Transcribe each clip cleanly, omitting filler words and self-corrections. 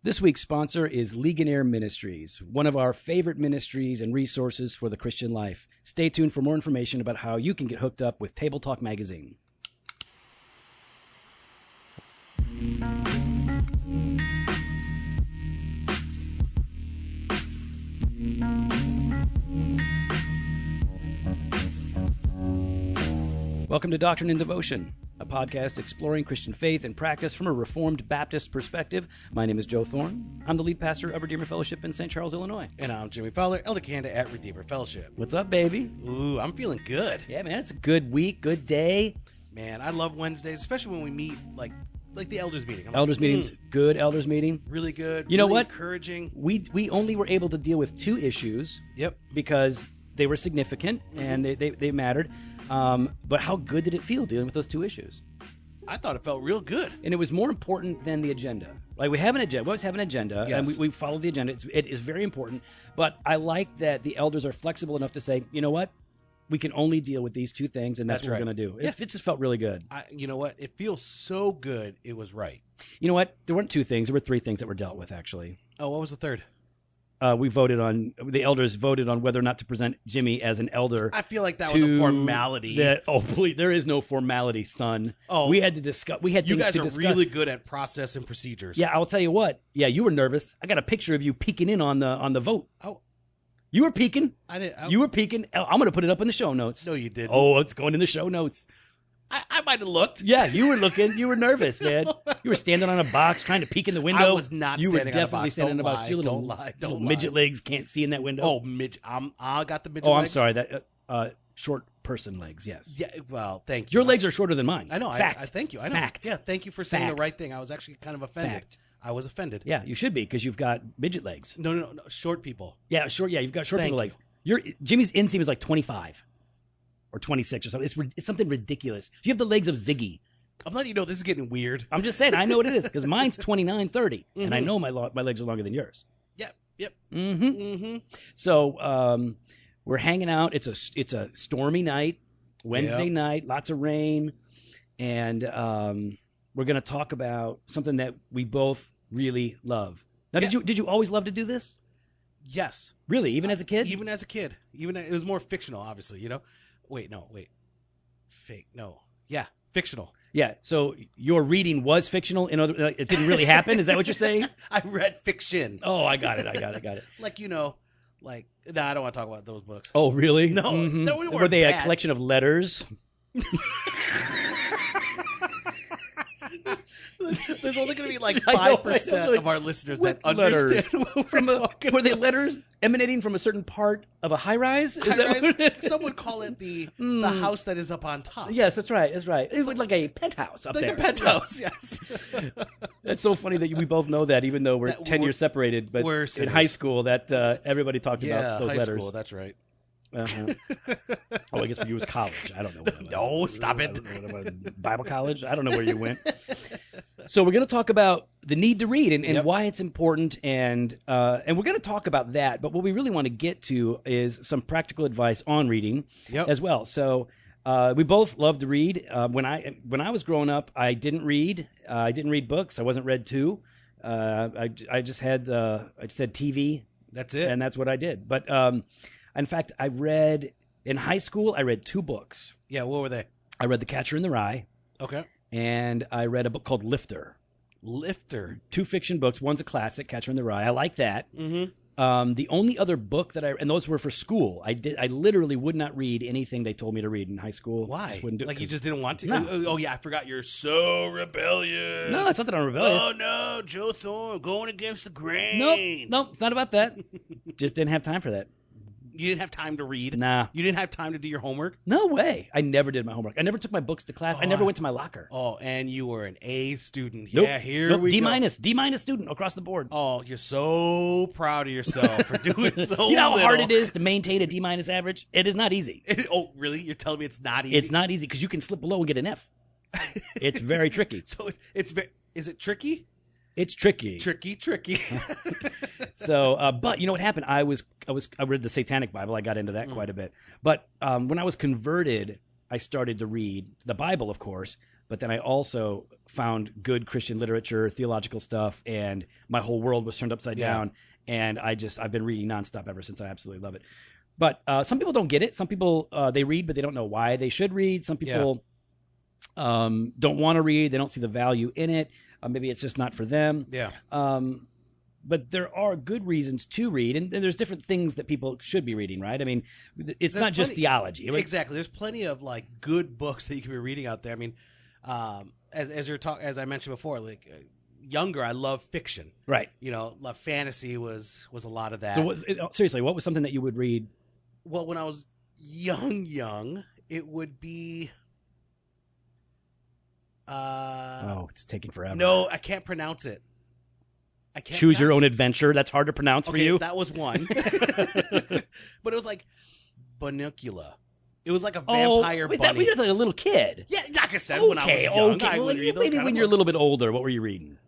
This week's sponsor is Legionnaire Ministries, one of our favorite ministries and resources for the Christian life. Stay tuned for more information about how you can get hooked up with Table Talk Magazine. Welcome to Doctrine and Devotion, a podcast exploring Christian faith and practice from a Reformed Baptist perspective. My name is Joe Thorne. I'm the lead pastor of Redeemer Fellowship in St. Charles, Illinois. And I'm Jimmy Fowler, Elder Candidate at Redeemer Fellowship. What's up, baby? Ooh, I'm feeling good. Yeah, man, it's a good week, good day. Man, I love Wednesdays, especially when we meet like the elders meeting. Elders meetings, good elders meeting. Really good. You know really what? Encouraging. We only were able to deal with two issues. Yep. Because they were significant and they mattered. But how good did it feel dealing with those two issues? I thought it felt real good. And it was more important than the agenda. Like, we have an agenda. We always have an agenda, Yes. and we follow the agenda. It is very important. But I like that the elders are flexible enough to say, you know what? We can only deal with these two things, and that's what right. we're going to do. Yeah. It just felt really good. You know what? It feels so good. It was right. You know what? There weren't two things. There were three things that were dealt with, actually. Oh, what was the third? The elders voted on whether or not to present Jimmy as an elder. I feel like that was a formality. Please, there is no formality, son. Oh, we had to discuss. We had you things guys to are discuss. really good at process and procedures. Yeah, I'll tell you what. Yeah, you were nervous. I got a picture of you peeking in on the vote. Oh, you were peeking. I did. You were peeking. I'm going to put it up in the show notes. No, you didn't. Oh, it's going in the show notes. I might have looked. Yeah, you were looking. You were nervous, man. You were standing on a box trying to peek in the window. I was not you standing were definitely on a box. standing on a Don't box. lie. Your little, Don't lie. Don't little lie. midget legs can't see in that window. Oh, midget. I got the midget I'm legs. sorry. That short person legs, yes. Yeah, well, thank you. Your legs are shorter than mine. I know. Fact. I thank you. I know. Fact. Yeah, thank you for saying Fact. the right thing. I was actually kind of offended. Fact. I was offended. Yeah, you should be, because you've got midget legs. No. Short people. Yeah, short. Yeah, you've got short Thank people you. legs. Jimmy's inseam is like 25 or 26 or something. It's something ridiculous. You have the legs of Ziggy. I'm letting you know this is getting weird. I'm just saying, I know what it is, because mine's 29, 30, and I know my legs are longer than yours. Yep. So we're hanging out. It's a stormy night, Wednesday night, lots of rain, and we're going to talk about something that we both really love. Now, did you always love to do this? Yes. Really, even as a kid? Even as a kid. It was more fictional, obviously. You know. Wait. Fake. No. Yeah. Fictional. Yeah, so your reading was fictional. It didn't really happen. Is that what you're saying? I read fiction. Oh, I got it. Like, I don't want to talk about those books. Oh, really? No, no, we weren't. Were they bad. a collection of letters? There's only going to be like 5% of our listeners that understand what we're talking Were they letters emanating from a certain part of a high-rise? Some would call it the house that is up on top. Yes, that's right. It's like a penthouse up there. Like a penthouse, yes. That's so funny that we both know that, even though we're 10 years separated. But we're in high school, that everybody talked about those high letters. School, that's right. Uh-huh. I guess for you it was college. I don't know. No, stop it. Bible college? I don't know where you went. So we're going to talk about the need to read and why it's important, and we're going to talk about that. But what we really want to get to is some practical advice on reading as well. So we both love to read. When I was growing up, I didn't read. I didn't read books. I wasn't read to. I just had TV. That's it, and that's what I did. But in fact, in high school, I read two books. Yeah, what were they? I read The Catcher in the Rye. Okay. And I read a book called Lifter. Two fiction books. One's a classic, Catcher in the Rye. I like that. Mm-hmm. The only other book and those were for school. I literally would not read anything they told me to read in high school. Why? You just didn't want to? No. Oh, yeah, I forgot. You're so rebellious. No, it's not that I'm rebellious. Oh, no, Joe Thorne, going against the grain. Nope, it's not about that. Just didn't have time for that. You didn't have time to read? Nah. You didn't have time to do your homework? No way. I never did my homework. I never took my books to class. I never went to my locker. Oh, and you were an A student. Nope. Yeah, here we go. D- student across the board. Oh, you're so proud of yourself for doing so You know how little. hard it is to maintain a D- average? It is not easy. Oh, really? You're telling me it's not easy? It's not easy because you can slip below and get an F. It's very tricky. So is it tricky? It's tricky. Tricky. So, but you know what happened? I read the Satanic Bible. I got into that quite a bit. But when I was converted, I started to read the Bible, of course. but then I also found good Christian literature, theological stuff, and my whole world was turned upside down. And I've been reading nonstop ever since. I absolutely love it. But some people don't get it. Some people, they read, but they don't know why they should read. Some people don't want to read. They don't see the value in it. Maybe it's just not for them. Yeah. But there are good reasons to read, and there's different things that people should be reading, right? I mean, it's not just theology. Exactly. There's plenty of like good books that you can be reading out there. I mean, as I mentioned before, like younger, I love fiction. Right. Love fantasy was a lot of that. So seriously, what was something that you would read? Well, when I was young, it would be. It's taking forever. No, I can't pronounce it. I can't Choose Your Own Adventure. That's hard to pronounce for you. That was one. But it was like Bunnicula. It was like a vampire bunny. That when you were like a little kid. Yeah, like I said, when I was young, I would read those maybe when you're a little bit older, what were you reading?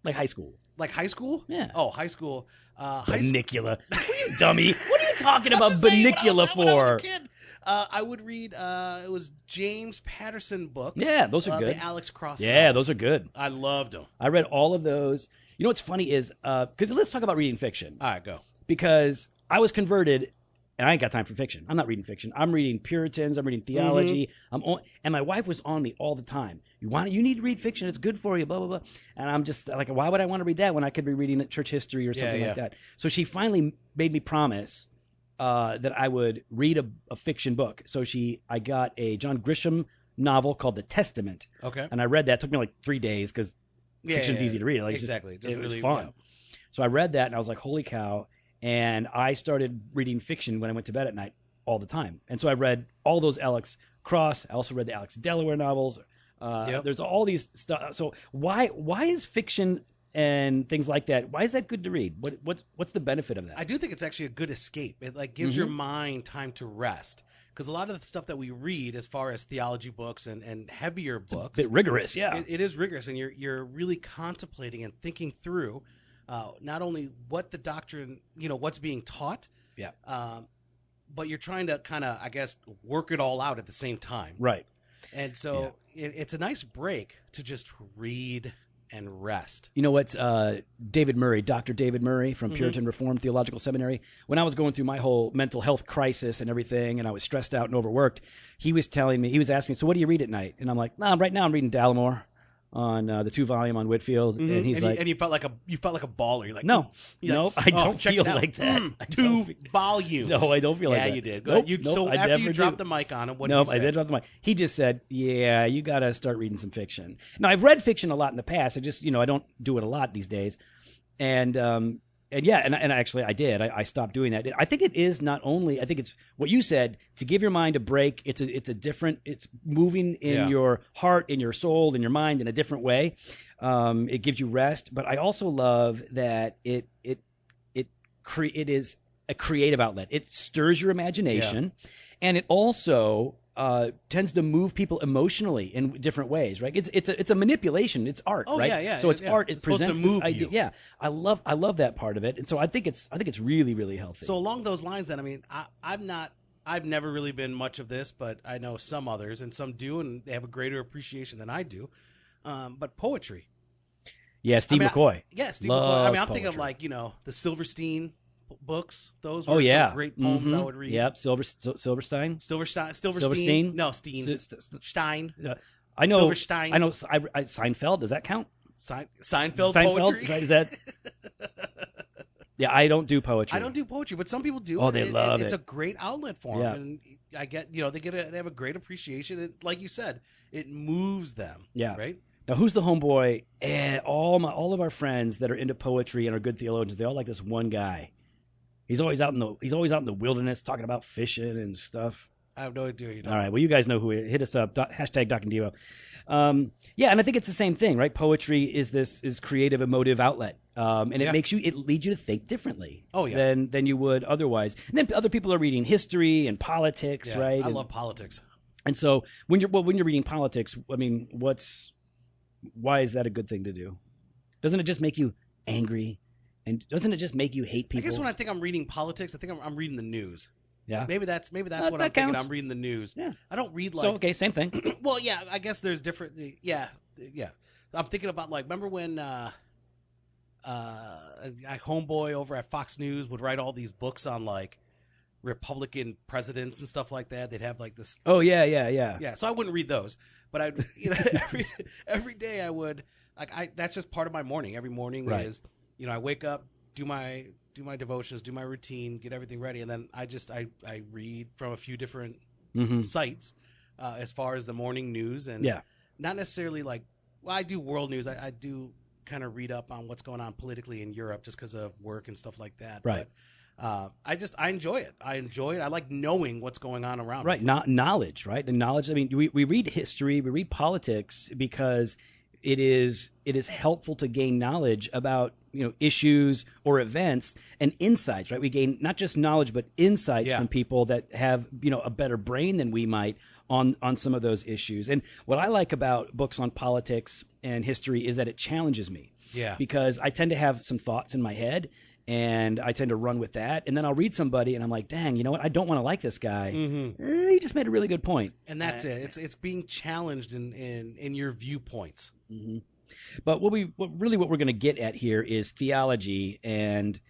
Like high school. Like high school? Yeah. Oh, high school. Bunnicula. What are you, dummy? What are you talking about Bunnicula for? When I was a kid, I would read, it was James Patterson books. Yeah, those are good. The Alex Cross Yeah, novels. those are good. I loved them. I read all of those. You know what's funny is, because let's talk about reading fiction. All right, go. Because I was converted, and I ain't got time for fiction. I'm not reading fiction. I'm reading Puritans. I'm reading theology. And my wife was on me all the time. You need to read fiction. It's good for you, blah, blah, blah. And I'm just like, why would I want to read that when I could be reading church history or something like that? So she finally made me promise that I would read a fiction book. So I got a John Grisham novel called The Testament. Okay. And I read that. It took me like 3 days because fiction's easy to read. Like, exactly. It was fun. Yeah. So I read that and I was like, holy cow. And I started reading fiction when I went to bed at night all the time. And so I read all those Alex Cross. I also read the Alex Delaware novels. There's all these stuff. So why is fiction and things like that, why is that good to read? What's the benefit of that? I do think it's actually a good escape. It like gives your mind time to rest. Because a lot of the stuff that we read as far as theology books and heavier books. It's a bit rigorous, yeah. It is rigorous, and you're really contemplating and thinking through not only what the doctrine, what's being taught, but you're trying to kind of, I guess, work it all out at the same time. Right. And so it's a nice break to just read and rest. You know what? David Murray, Dr. David Murray from Puritan Reformed Theological Seminary, when I was going through my whole mental health crisis and everything, and I was stressed out and overworked, he was asking me, so what do you read at night? And I'm like, right now I'm reading Dallimore on the 2-volume on Whitfield, and he's and you felt like a baller. You're like, no, I don't feel like that. 2 volumes. No, I don't feel like that. Yeah, you did. Nope, so after you dropped the mic on him, what did he say? I did drop the mic. He just said, "Yeah, you got to start reading some fiction." Now, I've read fiction a lot in the past. I just, I don't do it a lot these days, and actually I did. I stopped doing that. I think it is not only, I think it's what you said, to give your mind a break. It's moving in your heart, in your soul, in your mind in a different way. It gives you rest, but I also love that it is a creative outlet. It stirs your imagination, and it also tends to move people emotionally in different ways, right? It's a manipulation. It's art, right? Yeah. So it's art. It it's presents supposed to move this idea. you. Yeah, I love that part of it, and so I think it's really, really healthy. So along those lines, then, I mean, I've never really been much of this, but I know some others, and some do, and they have a greater appreciation than I do. But poetry. Yeah, Steve McCoy. Steve McCoy. I mean, I'm thinking of like the Silverstein books. Those were some great poems I would read. Yep, Silverstein. Silverstein. No, Stein. I know. Silverstein. I know. Seinfeld. Does that count? Seinfeld poetry. Is that? Yeah, I don't do poetry. I don't do poetry, but some people do. Oh, they love it. It's a great outlet for them, and I get they have a great appreciation. And like you said, it moves them. Yeah. Right. Now, who's the homeboy? And all of our friends that are into poetry and are good theologians, they all like this one guy. He's always out in the wilderness talking about fishing and stuff. I have no idea. All right. Well, you guys know who. Hit us up. Hashtag #DocandDevo. And I think it's the same thing, right? Poetry is creative, emotive outlet, and it leads you to think differently. Than you would otherwise. And then other people are reading history and politics, right? I love politics. And so when you're reading politics, I mean, why is that a good thing to do? Doesn't it just make you angry? And doesn't it just make you hate people? I guess when I think I'm reading politics, I think I'm reading the news. Yeah. Maybe that's what that I'm thinking. counts. I'm reading the news. Yeah. I don't read So, okay, same thing. Well, yeah, I guess there's different. Yeah. I'm thinking about remember when a homeboy over at Fox News would write all these books on Republican presidents and stuff like that. They'd have this. Oh yeah. Yeah. So I wouldn't read those, but I'd every day I would that's just part of my morning. Every morning is I wake up, do my devotions, do my routine, get everything ready, and then I read from a few different sites as far as the morning news, and not necessarily I do world news. I do kind of read up on what's going on politically in Europe just because of work and stuff like that. Right. But I enjoy it. I like knowing what's going on around me. Right. Not knowledge, right? The knowledge. I mean, we read history, we read politics because it is helpful to gain knowledge about issues or events and insights, right? We gain not just knowledge but insights from people that have a better brain than we might on some of those issues. And what I like about books on politics and history is that it challenges me. Yeah. Because I tend to have some thoughts in my head and I tend to run with that. And then I'll read somebody and I'm like, dang, you know what? I don't want to like this guy. He just made a really good point. And that's it. It's being challenged in your viewpoints. Mm-hmm. But what we're going to get at here is theology and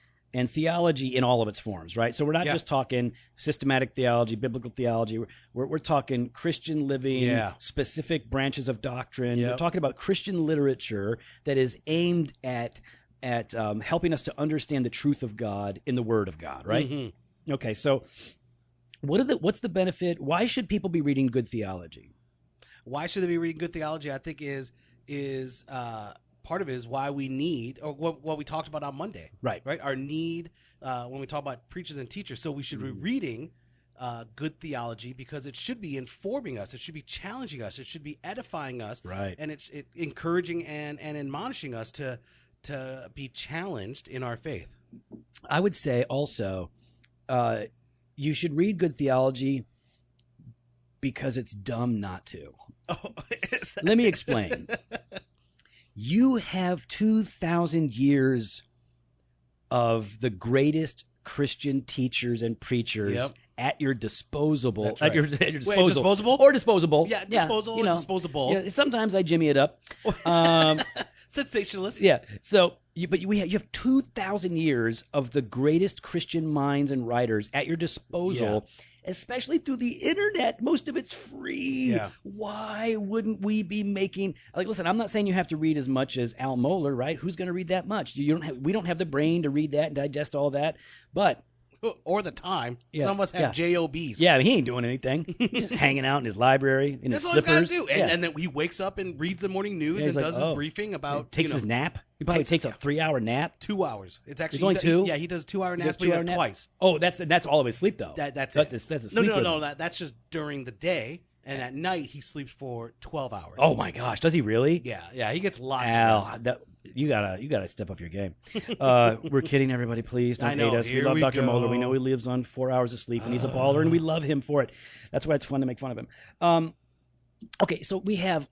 theology in all of its forms, right? So we're not just talking systematic theology, biblical theology. We're talking Christian living, specific branches of doctrine. We're talking about Christian literature that is aimed at helping us to understand the truth of God in the Word of God, right? Mm-hmm. Okay, so what's the benefit? Why should people be reading good theology? Why should they be reading good theology? I think is part of it is why we need, or what we talked about on Monday. Right. Our need when we talk about preachers and teachers. So we should be reading good theology because it should be informing us. It should be challenging us. It should be edifying us. Right. And it's encouraging and admonishing us to be challenged in our faith. I would say also you should read good theology because it's dumb not to. Oh, let me explain. You have 2,000 years of the greatest Christian teachers and preachers at your disposal. That's right. Wait, disposable or disposable. Yeah, disposal or disposable. Yeah, sometimes I jimmy it up. Sensationalist. Yeah. So, you have 2,000 years of the greatest Christian minds and writers at your disposal. Yeah. Especially through the internet. Most of it's free. Yeah. Why wouldn't we be making listen, I'm not saying you have to read as much as Al Mohler, right? Who's going to read that much? We don't have the brain to read that and digest all that. But or the time. Some of us have jobs. Yeah, he ain't doing anything. He's just hanging out in his library in his slippers. That's all he's got to do. And then he wakes up and reads the morning news and does his briefing about. Takes his nap. He probably takes a 3-hour nap. 2 hours. It's actually only 2. Yeah, he does 2-hour naps, but he does twice. Oh, that's all of his sleep though. That's it. That's a sleep no. That's just during the day, and at night he sleeps for 12 hours. Oh my gosh, does he really? Yeah. He gets lots of rest. You gotta step up your game. We're kidding, everybody. Please don't hate us. We love Dr. Mohler. We know he lives on 4 hours of sleep, and he's a baller, and we love him for it. That's why it's fun to make fun of him. Okay, so we have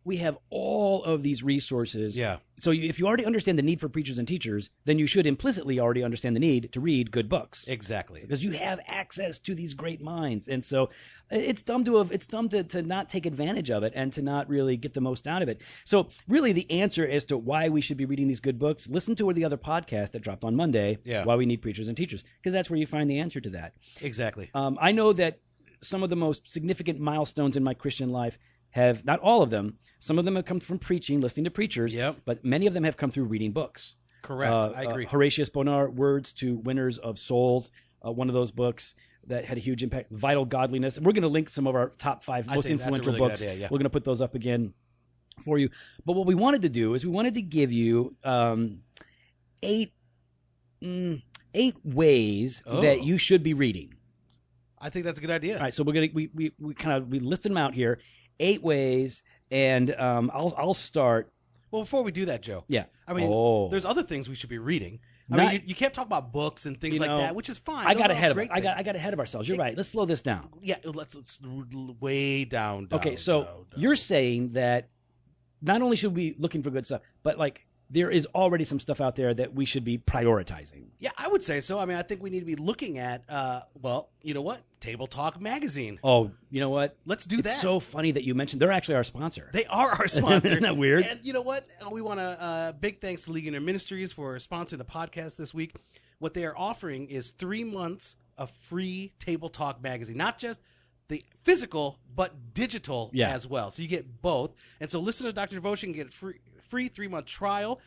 all of these resources. Yeah. So if you already understand the need for preachers and teachers, then you should implicitly already understand the need to read good books. Exactly. Because you have access to these great minds. And so it's dumb to not take advantage of it and to not really get the most out of it. So really the answer as to why we should be reading these good books, listen to the other podcast that dropped on Monday, Why We Need Preachers and Teachers, because that's where you find the answer to that. Exactly. I know that some of the most significant milestones in my Christian life have, not all of them, some of them have come from preaching, listening to preachers, but many of them have come through reading books. Correct. I agree. Horatius Bonar, Words to Winners of Souls, one of those books that had a huge impact. Vital Godliness. And we're going to link some of our top 5 most influential books. Idea, We're going to put those up again for you. But what we wanted to do is we wanted to give you 8 ways that you should be reading. I think that's a good idea. All right, so we listed them out here. 8 ways, and I'll start. Well, before we do that, Joe. Yeah. I mean, there's other things we should be reading. I mean, you can't talk about books and things like that, which is fine. I got ahead of ourselves. You're right. Let's slow this down. Yeah, let's way down. Okay, so you're saying that not only should we be looking for good stuff, but there is already some stuff out there that we should be prioritizing. Yeah, I would say so. I mean, I think we need to be looking at, well, you know what? Table Talk Magazine. Oh, you know what? Let's do that. It's so funny that you mentioned they're actually our sponsor. They are our sponsor. Isn't that weird? And you know what? We want to big thanks to Legion Ministries for sponsoring the podcast this week. What they are offering is 3 months of free Table Talk Magazine, not just the physical, but digital as well. So you get both. And so listen to Dr. Devotion, get a free 3-month trial.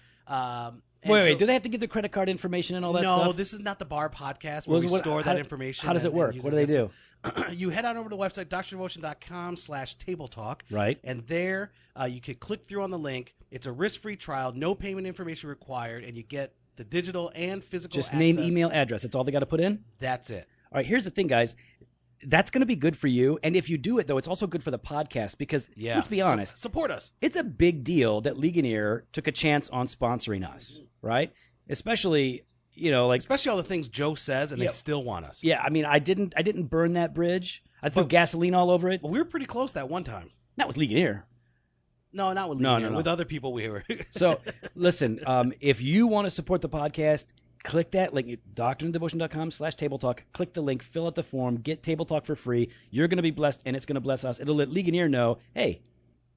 Wait, do they have to give their credit card information and all that stuff? No, this is not the Bar Podcast where we store that information. How does it work? What do they do? You head on over to the website, drdevotion.com/tabletalk. Right. And there you can click through on the link. It's a risk-free trial, no payment information required, and you get the digital and physical Just access. name, email, address. That's all they got to put in? That's it. All right, here's the thing, guys. That's going to be good for you. And if you do it, though, it's also good for the podcast because, let's be honest. Support us. It's a big deal that Legionnaire took a chance on sponsoring us, right? Especially, especially all the things Joe says, and they still want us. Yeah, I mean, I didn't burn that bridge. I threw gasoline all over it. Well, we were pretty close that one time. Not with Legionnaire. No, not with Legionnaire. No. With other people we were. So, listen, if you want to support the podcast, click that link, doctrineanddevotion.com/tabletalk. Click the link, fill out the form, get Table Talk for free. You're going to be blessed, and it's going to bless us. It'll let Legionnaire know, hey,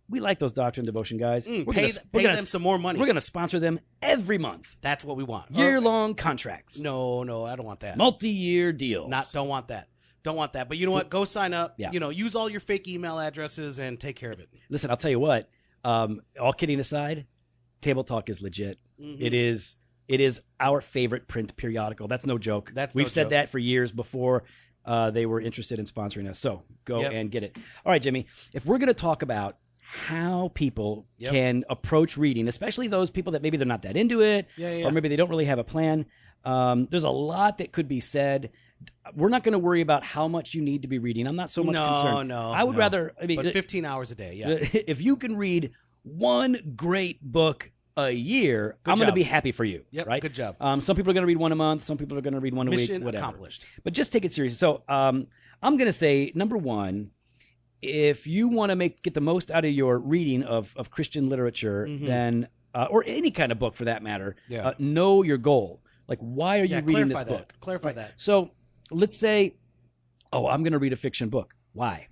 we like those Doctrine and Devotion guys. Pay them some more money. We're going to sponsor them every month. That's what we want. Year-long contracts. No, I don't want that. Multi-year deals. Don't want that. Don't want that. But you know what? Go sign up. Yeah. Use all your fake email addresses and take care of it. Listen, I'll tell you what. All kidding aside, Table Talk is legit. Mm-hmm. It is our favorite print periodical. That's no joke. We've said that for years before they were interested in sponsoring us. So go and get it. All right, Jimmy, if we're going to talk about how people can approach reading, especially those people that maybe they're not that into it, or maybe they don't really have a plan, there's a lot that could be said. We're not going to worry about how much you need to be reading. I'm not so much concerned. I would rather... but 15 hours a day, If you can read one great book a year, I'm going to be happy for you. Yep, right? Good job. Some people are going to read one a month. Some people are going to read one a week. Mission whatever. accomplished. But just take it seriously. So I'm going to say, number one, if you want to get the most out of your reading of Christian literature, then or any kind of book for that matter, know your goal. Like, why are you reading this book? Clarify that. So let's say, I'm going to read a fiction book. Why?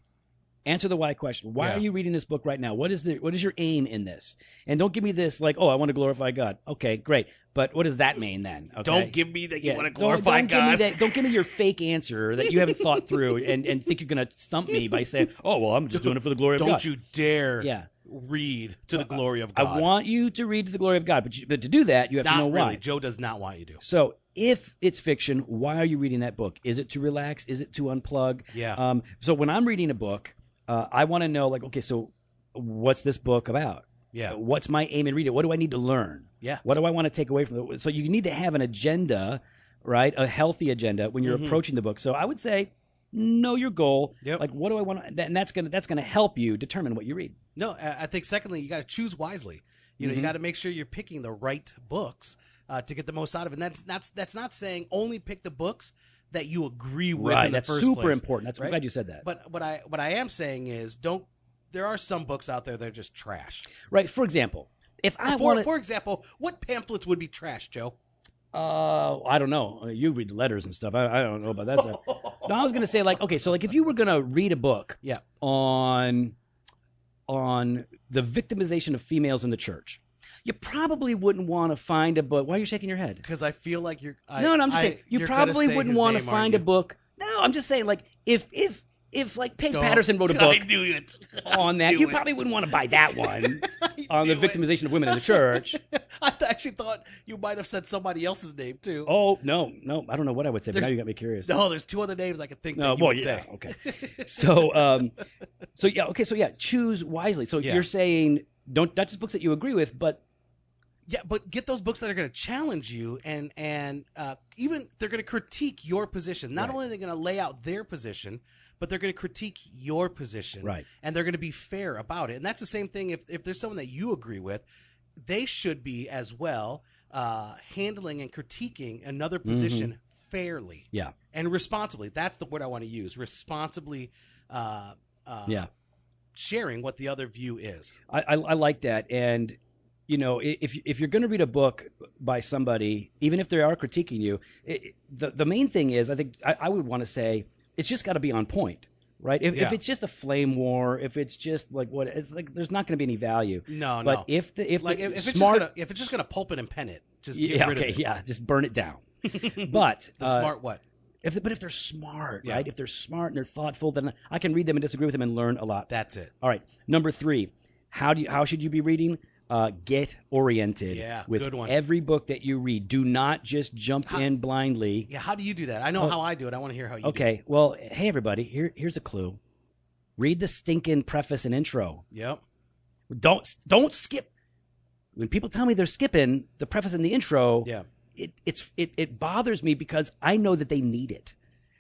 Answer the why question. Why are you reading this book right now? What is your aim in this? And don't give me this like, I want to glorify God. Okay, great. But what does that mean then? Okay? Don't give me that you want to glorify God. Don't give me your fake answer that you haven't thought through and think you're going to stump me by saying, I'm just doing it for the glory of God. Don't you dare read to the glory of God. I want you to read to the glory of God. But to do that, you have to know why. Joe does not want you to. So if it's fiction, why are you reading that book? Is it to relax? Is it to unplug? Yeah. So when I'm reading a book, I want to know, like, okay, so what's this book about? Yeah. What's my aim in reading it? What do I need to learn? Yeah. What do I want to take away from it? So you need to have an agenda, right? A healthy agenda when you're approaching the book. So I would say, know your goal. Yep. Like, what do I want to, and that's gonna help you determine what you read. No, I think secondly, you got to choose wisely. You got to make sure you're picking the right books to get the most out of it. And that's not saying only pick the books that you agree with in the first place. That's super important. I'm glad you said that. But what I am saying is there are some books out there that are just trash. Right. For example, for example, what pamphlets would be trash, Joe? I don't know. You read the letters and stuff. I don't know about that stuff. No, I was going to say, like, okay, so like if you were going to read a book on the victimization of females in the church, you probably wouldn't want to find a book. Why are you shaking your head? Because I feel like you're... No, I'm just saying, you probably wouldn't want to find a book. No, I'm just saying, like, if like Paige Patterson wrote a book on that, you probably wouldn't want to buy that one on the victimization of women in the church. I actually thought you might have said somebody else's name, too. Oh, no. I don't know what I would say, but now you got me curious. No, there's 2 other names I could think that you would say. Okay. So choose wisely. So you're saying, not just books that you agree with, but... Yeah, but get those books that are going to challenge you and even they're going to critique your position. Not only are they going to lay out their position, but they're going to critique your position. Right. And they're going to be fair about it. And that's the same thing if there's someone that you agree with, they should be as well handling and critiquing another position fairly. Yeah. And responsibly. That's the word I want to use. Responsibly sharing what the other view is. I like that. And if you're going to read a book by somebody, even if they are critiquing you, the main thing is, I think I would want to say, it's just got to be on point, right? If it's just a flame war, if it's just like what it's like, there's not going to be any value. No. But if it's just gonna pulp it and pen it, just get rid of it. Yeah, just burn it down. But the smart what? If they're smart, right? If they're smart and they're thoughtful, then I can read them and disagree with them and learn a lot. That's it. All right. Number 3, how should you be reading? Get oriented with good one. Every book that you read. Do not just jump in blindly. Yeah, how do you do that? I know how I do it. I want to hear how you do it. Okay, well, hey, everybody, here's a clue. Read the stinking preface and intro. Yep. Don't skip. When people tell me they're skipping the preface and the intro, it bothers me because I know that they need it.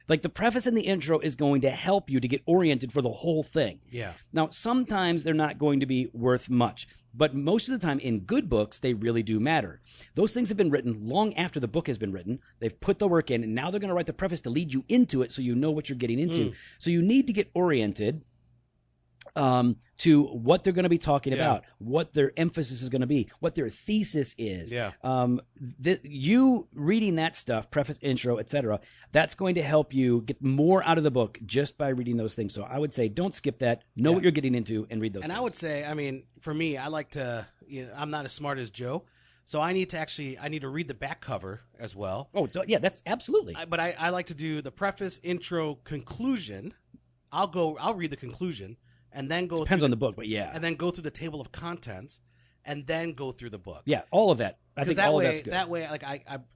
Like the preface and the intro is going to help you to get oriented for the whole thing. Yeah. Now, sometimes they're not going to be worth much, but most of the time in good books, they really do matter. Those things have been written long after the book has been written. They've put the work in, and now they're going to write the preface to lead you into it so you know what you're getting into. So you need to get oriented to what they're going to be talking about, what their emphasis is going to be, what their thesis is. Yeah. You reading that stuff, preface, intro, etc., that's going to help you get more out of the book just by reading those things. So I would say don't skip that. Know what you're getting into and read those things. I would say, I mean, for me, I like to, I'm not as smart as Joe, so I need to read the back cover as well. Oh, yeah, that's absolutely. But I like to do the preface, intro, conclusion. I'll read the conclusion. And then depends on the book, but and then go through the table of contents, and then go through the book. Yeah, all of that. I think all of that's good. That way, like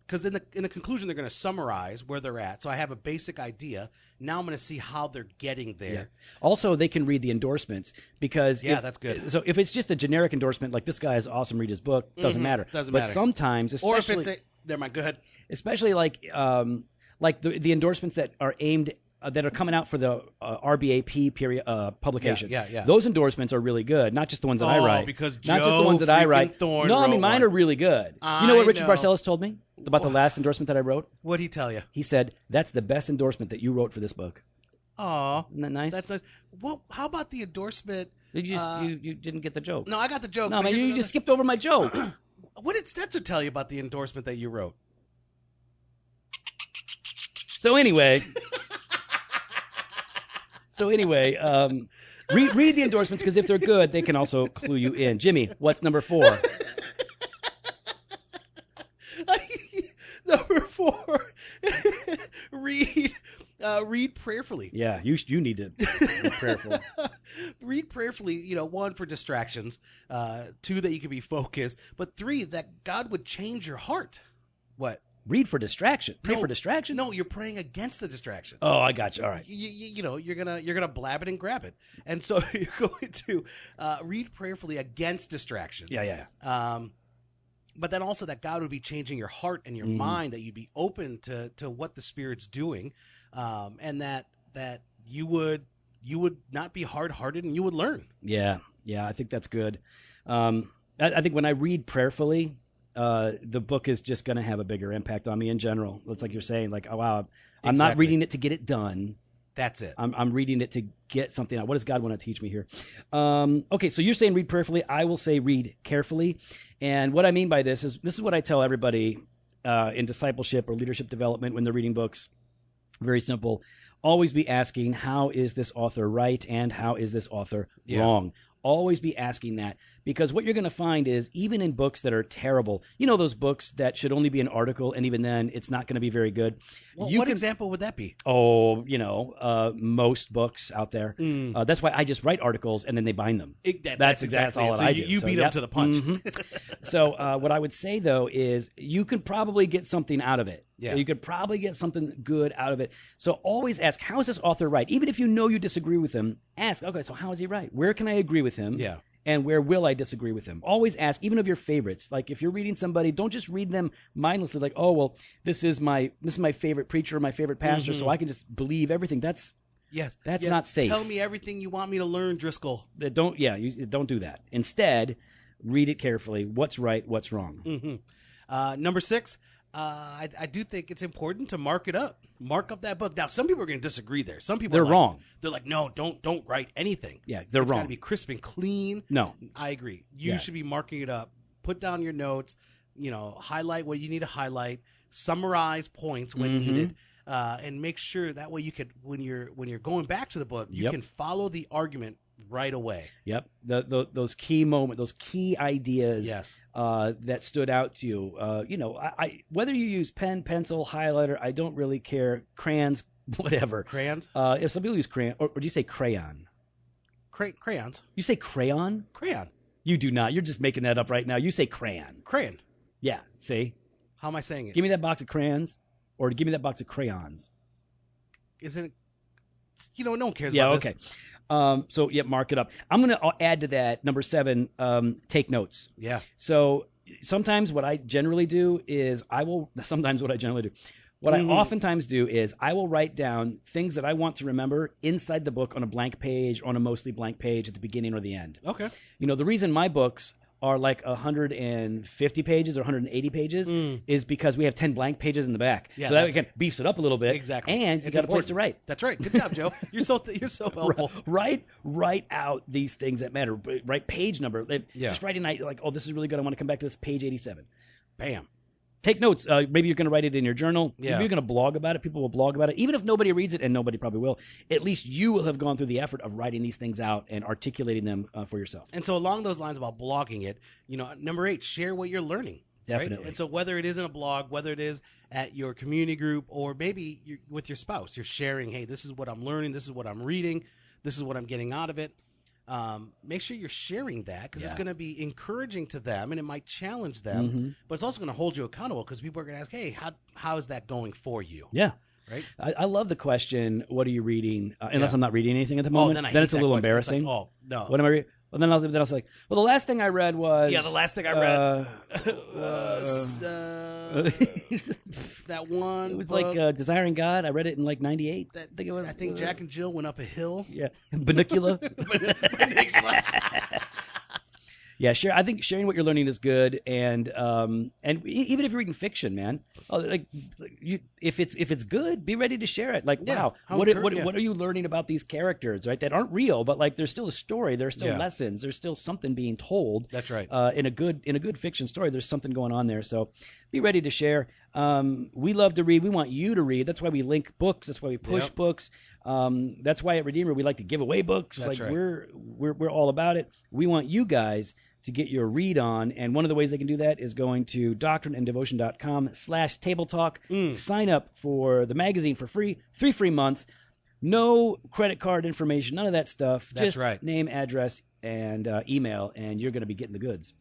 because in the conclusion they're going to summarize where they're at, so I have a basic idea. Now I'm going to see how they're getting there. Yeah. Also, they can read the endorsements because that's good. So if it's just a generic endorsement, like this guy is awesome, read his book, doesn't matter. Doesn't but matter. Sometimes, especially, or if it's never mind. Go ahead. Especially like the endorsements that are aimed. That are coming out for the RBAP period publications. Yeah. Those endorsements are really good, not just the ones that I write. Because not just the ones that I write. Thorne no, I mean mine are really good. You know what Richard know. Barcellos told me about the last endorsement that I wrote? What'd he tell you? He said that's the best endorsement that you wrote for this book. Aw, isn't that nice? That's nice. Well, how about the endorsement? You didn't get the joke. No, I got the joke. No, man, you just skipped over my joke. What did Stetzer tell you about the endorsement that you wrote? So anyway, read the endorsements because if they're good, they can also clue you in. Jimmy, what's number 4? Number 4, read prayerfully. Yeah, you need to be prayerful. Read prayerfully, 1, for distractions, 2, that you can be focused, but 3, that God would change your heart. What? Read for distraction. Pray for distractions? No, you're praying against the distractions. Oh, I got you. All right. You're gonna blab it and grab it, and so you're going to read prayerfully against distractions. Yeah. But then also that God would be changing your heart and your mind, that you'd be open to what the Spirit's doing, and that you would not be hard-hearted and you would learn. Yeah, I think that's good. I think when I read prayerfully, the book is just going to have a bigger impact on me in general. It's like you're saying, like, oh, wow, I'm not reading it to get it done. That's it. I'm reading it to get something out. What does God want to teach me here? Okay, so you're saying read prayerfully. I will say read carefully. And what I mean by this is what I tell everybody in discipleship or leadership development when they're reading books. Very simple. Always be asking, how is this author right and how is this author wrong? Always be asking that, because what you're going to find is even in books that are terrible, those books that should only be an article, and even then it's not going to be very good. Well, what example would that be? Oh, most books out there. That's why I just write articles and then they bind them. That's exactly all I do. You beat them to the punch. So what I would say, though, is you could probably get something out of it. Yeah. You could probably get something good out of it. So always ask, how is this author right? Even if you know you disagree with him, ask, okay, so how is he right? Where can I agree with him? Yeah. And where will I disagree with him? Always ask, even of your favorites. Like if you're reading somebody, don't just read them mindlessly. Like, oh well, this is my favorite preacher, my favorite pastor, so I can just believe everything. That's not safe. Tell me everything you want me to learn, Driscoll. Don't do that. Instead, read it carefully. What's right? What's wrong? Number 6. I do think it's important to mark it up. Mark up that book. Now, some people are going to disagree there. Some people they're wrong. They're like, no, don't write anything. Yeah, they're it's wrong. It's got to be crisp and clean. No, I agree. You should be marking it up, put down your notes, highlight what you need to highlight, summarize points when needed, and make sure that way you could, when you're going back to the book, you can follow the argument right away. Yep. Those key moments, those key ideas that stood out to you. I whether you use pen, pencil, highlighter, I don't really care. Crayons, whatever. Crayons? If some people use crayon, or do you say crayon? Crayons. You say crayon? Crayon. You do not. You're just making that up right now. You say crayon. Crayon. Yeah. See? How am I saying it? Give me that box of crayons, or give me that box of crayons. Isn't it? No one cares about this. So, mark it up. I'm going to add to that, number 7, take notes. Yeah. So, sometimes what I generally do is what I oftentimes do is I will write down things that I want to remember inside the book on a blank page, or on a mostly blank page at the beginning or the end. Okay. The reason my books are like 150 pages or 180 pages is because we have 10 blank pages in the back. Yeah, so that again beefs it up a little bit. Exactly. And you got a place to write. That's right. Good job, Joe. You're so helpful. Write out these things that matter. Write page number. Just writing like, oh, this is really good. I want to come back to this page 87. Bam. Take notes. Maybe you're going to write it in your journal. Yeah. Maybe you're going to blog about it. People will blog about it. Even if nobody reads it, and nobody probably will, at least you will have gone through the effort of writing these things out and articulating them for yourself. And so along those lines about blogging it, number 8, share what you're learning. Definitely. Right? And so whether it is in a blog, whether it is at your community group, or maybe you're with your spouse, you're sharing, hey, this is what I'm learning, this is what I'm reading, this is what I'm getting out of it. Make sure you're sharing that, because it's going to be encouraging to them, and it might challenge them, but it's also going to hold you accountable, because people are going to ask, hey, how is that going for you? Yeah. Right? I love the question, what are you reading? Unless I'm not reading anything at the moment. Then it's a little embarrassing. Like, oh, no. What am I reading? Well, then I was like, well, the last thing I read was... Yeah, the last thing I read. That one. It was book. like Desiring God. I read it in like 98. I think Jack and Jill went up a hill. Yeah. Banicula. Yeah, I think sharing what you're learning is good, and even if you're reading fiction, man, if it's good, be ready to share it. Like, wow, what are you learning about these characters, right? That aren't real, but like there's still a story, there's still lessons, there's still something being told. That's right. In a good fiction story, there's something going on there. So be ready to share. We love to read. We want you to read. That's why we link books. That's why we push books. That's why at Redeemer we like to give away books. That's right. We're all about it. We want you guys to get your read on, and one of the ways they can do that is going to doctrineanddevotion.com/table talk. Sign up for the magazine for free, 3 free months. No credit card information, none of that stuff. That's just right. Name, address, and email, and you're going to be getting the goods.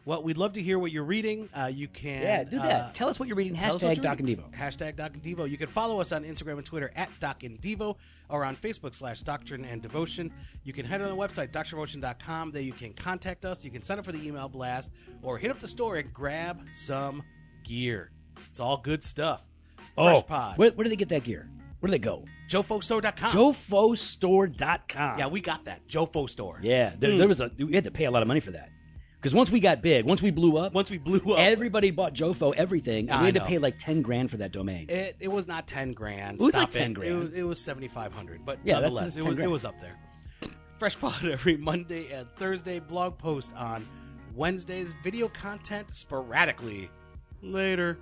Well, we'd love to hear what you're reading. You can... do that. Tell us what you're reading. Hashtag Doc and Devo. Hashtag Doc and Devo. You can follow us on Instagram and Twitter at Doc and Devo, or on Facebook /Doctrine and Devotion. You can head on the website, doctrinedevotion.com. There you can contact us. You can sign up for the email blast, or hit up the store and grab some gear. It's all good stuff. Fresh Pod. Where do they get that gear? Where do they go? JoFoStore.com. JoFoStore.com. Yeah, we got that. JoFo Store. Yeah, we had to pay a lot of money for that. Because once we got big, once we blew up, everybody bought JoFo everything, and we had to pay like $10,000 for that domain. It was not $10,000. It was like $10,000. It was $7,500, but yeah, nonetheless, it was up there. Fresh Pod every Monday and Thursday. Blog post on Wednesdays. Video content sporadically. Later.